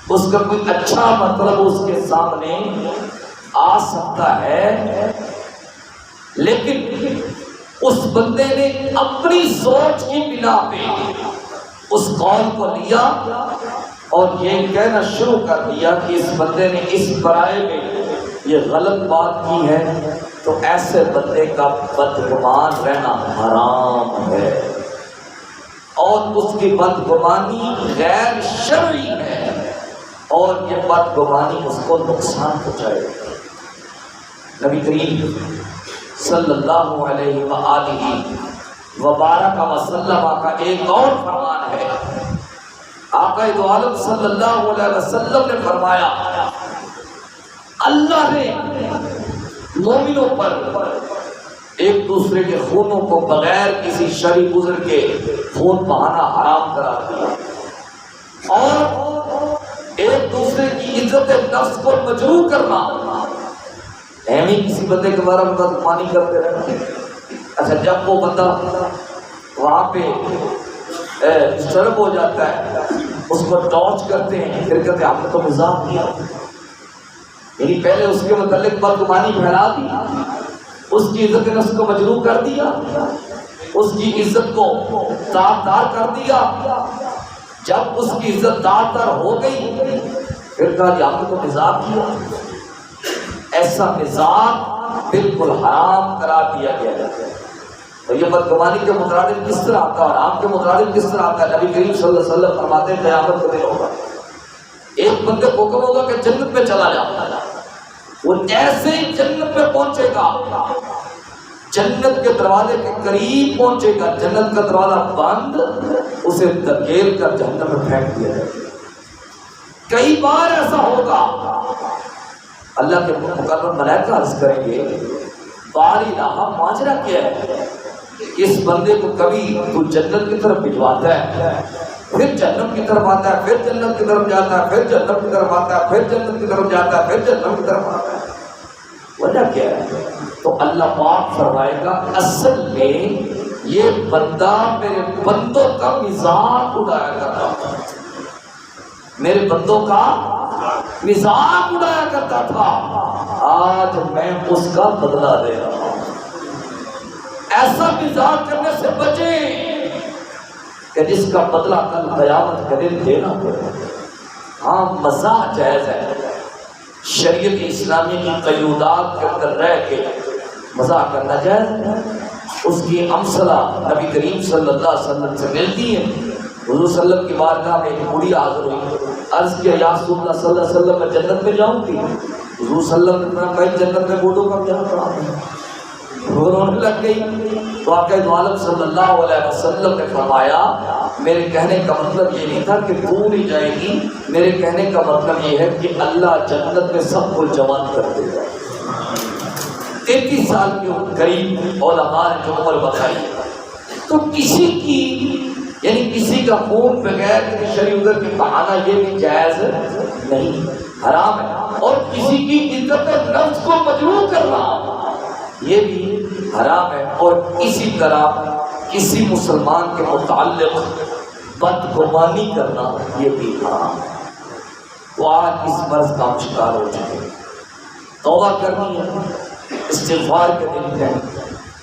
اس کا کوئی اچھا مطلب اس کے سامنے آ سکتا ہے، لیکن اس بندے نے اپنی سوچ کی بنا پہ اس قول کو لیا اور یہ کہنا شروع کر دیا کہ اس بندے نے اس برائے میں یہ غلط بات کی ہے، تو ایسے بندے کا بدگمان رہنا حرام ہے اور اس کی بدگمانی غیر شرعی ہے اور یہ بدگمانی اس کو نقصان پہنچائے گا. نبی کریم صلی اللہ علیہ وآلہ وبارک وسلم کا ایک اور فرمان ہے. آقا دو عالم صلی اللہ علیہ وسلم نے فرمایا اللہ نے مومنوں پر ایک دوسرے کے خونوں کو بغیر کسی شرعی عذر کے خون بہانا حرام قرار دیا اور ایک دوسرے کی عزت نفس کو مجروح کرنا. اہمی کسی بندے کے بارے میں بدگمانی کرتے رہنا. اچھا جب وہ بندہ وہاں پہ ڈسٹرب ہو جاتا ہے اس کو ٹارچ کرتے ہیں، پھر کہتے ہیں آپ نے تو مزاح کیا، یعنی پہلے اس کے متعلق بدگمانی پھیلا دی، اس کی عزت نفس کو مجروح کر دیا، اس کی عزت کو دار کر دیا. جب اس کی عزت دار ہو گئی پھر کہا کہ آپ نے تو مزاح کیا. ایسا مزاح بالکل حرام قرار دیا گیا ہے. تو یہ بدگمانی کے مترادف کس طرح آتا ہے اور حرام کے مترادف کس طرح آتا ہے؟ نبی کریم صلی اللہ علیہ وسلم فرماتے ہیں قیامت کا دن ہوگا، ایک بندے کو حکم ہوگا کہ جنت میں چلا جا، وہ جیسے ہی جنت میں پہنچے گا، جنت کے دروازے کے قریب پہنچے گا، جنت کا دروازہ بند، اسے دھکیل کر جہنم میں پھینک دیا جائے گا. کئی بار ایسا ہوگا، اللہ کے مقرب ملائکہ عرض کریں گے باری راہ ماجرا کیا ہے، اس بندے کو کبھی تو جنت کی طرف بھجواتا ہے، پھر جنت کی طرف آتا ہے، پھر جنت کی طرف جاتا ہے، پھر جنت کی طرف آتا ہے، پھر جنت کی طرف جاتا ہے، پھر جنت کی طرف آتا ہے. وجہ کیا ہے؟ تو اللہ پاک فرمائے گا اصل میں یہ بندہ میرے بندوں کا مذاق اڑایا کرتا تھا، میرے بندوں کا مذاق اڑایا کرتا تھا، آج میں اس کا بدلہ دے رہا ہوں. ایسا مذاق کرنے سے بچیں کہ جس کا بدلہ کل قیامت کے دن دینا پڑے. ہاں مزاح جائز ہے، شریعت اسلامی کی قیودات کے اندر رہ کے مزاح کرنا جائز ہے۔ اس کی امثلہ نبی کریم صلی اللہ علیہ وسلم سے ملتی ہے۔ حضور صلی اللہ علیہ وسلم کی بارگاہ میں ایک بوڑھی حاضر ہوئی، عرض کیا یا رسول اللہ صلی اللہ علیہ وسلم میں جنت میں جاؤں گی؟ حضور صلی اللہ علیہ وسلم نے جنت میں بوڑھوں کا کیا کام ہے؟ وہ رونے لگ گئی تو آقا عالم صلی اللہ علیہ وسلم نے فرمایا میرے کہنے کا مطلب یہ نہیں تھا کہ تو نہیں جائے گی، میرے کہنے کا مطلب یہ ہے کہ اللہ جنت میں سب کو جمع کر دے گا۔ 33 سال کے قریب علماء نے جو عمر بتائی، تو کسی کی یعنی کسی کا خون بغیر شرعی عذر کے بہانا یہ بھی جائز نہیں، حرام ہے، اور کسی کی عزت نفس کو مجروح کرنا یہ بھی حرام ہے، اور اسی طرح کسی مسلمان کے متعلق بدگمانی کرنا یہ بھی حرام ہے۔ تو آج اس مرض کا ہم شکار ہو چکے ہیں، توبہ کرنی ہے، استغفار کے دن ہے،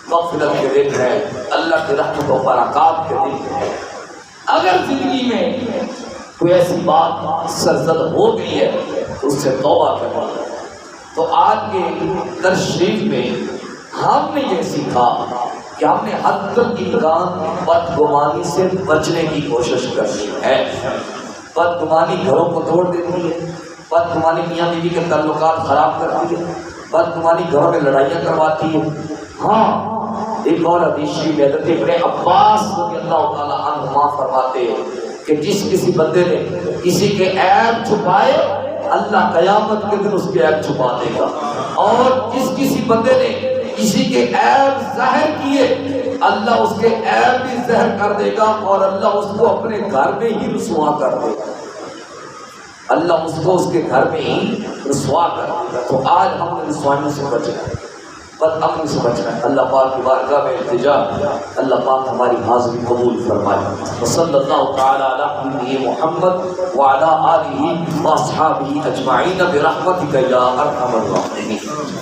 مغفرت کے دن ہے، اللہ کی رحمت و برکات کے دن ہے۔ اگر زندگی میں کوئی ایسی بات سرزد ہو گئی ہے تو اس سے توبہ کرنا۔ تو آج کے درس شریف میں ہم نے یہ سیکھا کہ ہم نے حد الامکان بدگمانی سے بچنے کی کوشش کرنی ہے۔ بدگمانی گھروں کو توڑ دیتی ہے، بدگمانی میاں بیوی کے تعلقات خراب کرتی ہے، بدگمانی گھروں میں لڑائیاں کرواتی ہے۔ ہاں ایک اور حدیث شریف حضرت ابن عباس رضی اللہ تعالیٰ عنہما فرماتے ہیں کہ جس کسی بندے نے کسی کے عیب چھپائے اللہ قیامت کے دن اس کے عیب چھپا دے گا، اور جس کسی بندے نے کسی کے عیب ظاہر کیے اللہ اس کے عیب بھی ظاہر کر دے گا، اور اللہ اس کو اپنے گھر میں ہی رسوا کر دے گا، اللہ اس کو اس کے گھر میں ہی رسوا کر دے گا۔ تو آج ہم نے رسوائیوں سے بچنا ہے، بدعملی سے بچنا ہے۔ اللہ پاک کی بارگاہ میں التجا، اللہ پاک ہماری حاضری قبول فرمائے۔ وصلی اللہ تعالی علی نبی محمد وعلی آلہ واصحابہ اجمعین برحمتک یا ارحم الراحمین۔